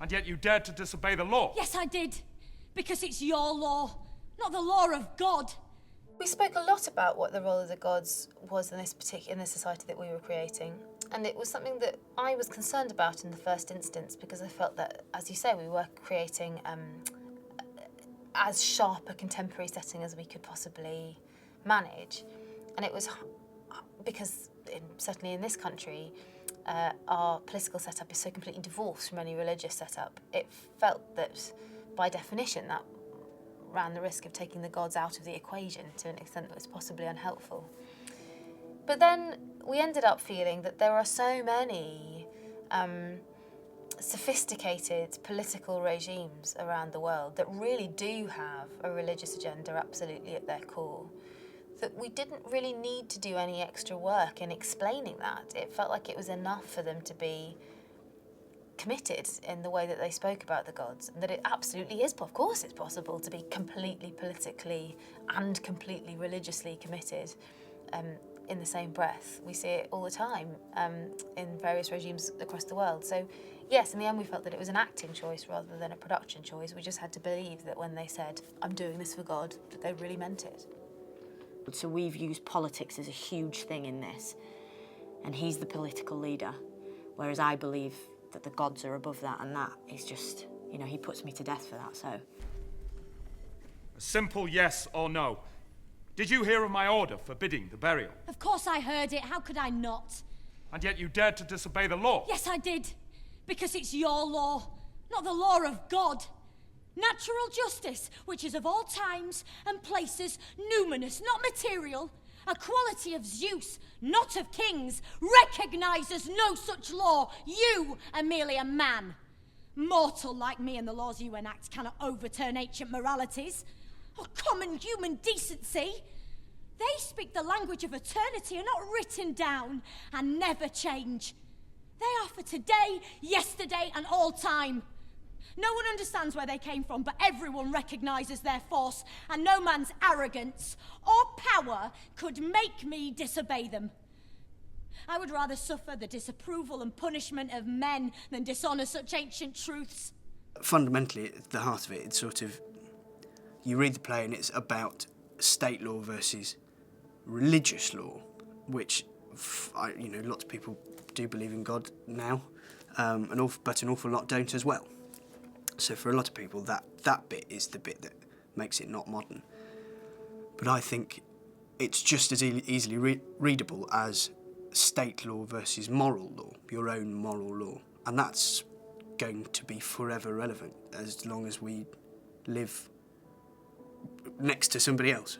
And yet you dared to disobey the law. Yes, I did. Because it's your law, not the law of God. We spoke a lot about what the role of the gods was in this society that we were creating. And it was something that I was concerned about in the first instance, because I felt that, as you say, we were creating as sharp a contemporary setting as we could possibly manage. And it was because, certainly in this country, our political setup is so completely divorced from any religious setup. It felt that, by definition, that ran the risk of taking the gods out of the equation to an extent that was possibly unhelpful. But then we ended up feeling that there are so many sophisticated political regimes around the world that really do have a religious agenda absolutely at their core, that we didn't really need to do any extra work in explaining that. It felt like it was enough for them to be committed in the way that they spoke about the gods, and that it absolutely is, of course it's possible to be completely politically and completely religiously committed in the same breath. We see it all the time in various regimes across the world. So yes, in the end we felt that it was an acting choice rather than a production choice. We just had to believe that when they said, I'm doing this for God, that they really meant it. So we've used politics as a huge thing in this, and he's the political leader, whereas I believe that the gods are above that, and that is just, you know, he puts me to death for that, so. A simple yes or no. Did you hear of my order forbidding the burial? Of course I heard it. How could I not? And yet you dared to disobey the law. Yes, I did. Because it's your law, not the law of God. Natural justice, which is of all times and places, numinous, not material, a quality of Zeus, not of kings, recognises no such law. You are merely a man. Mortal like me, and the laws you enact cannot overturn ancient moralities or common human decency. They speak the language of eternity, are not written down and never change. They are for today, yesterday, and all time. No one understands where they came from, but everyone recognises their force, and no man's arrogance or power could make me disobey them. I would rather suffer the disapproval and punishment of men than dishonour such ancient truths. Fundamentally, at the heart of it, it's sort of, you read the play and it's about state law versus religious law, which, lots of people do believe in God now, but an awful lot don't as well. So for a lot of people, that bit is the bit that makes it not modern. But I think it's just as easily readable as state law versus moral law, your own moral law. And that's going to be forever relevant as long as we live next to somebody else.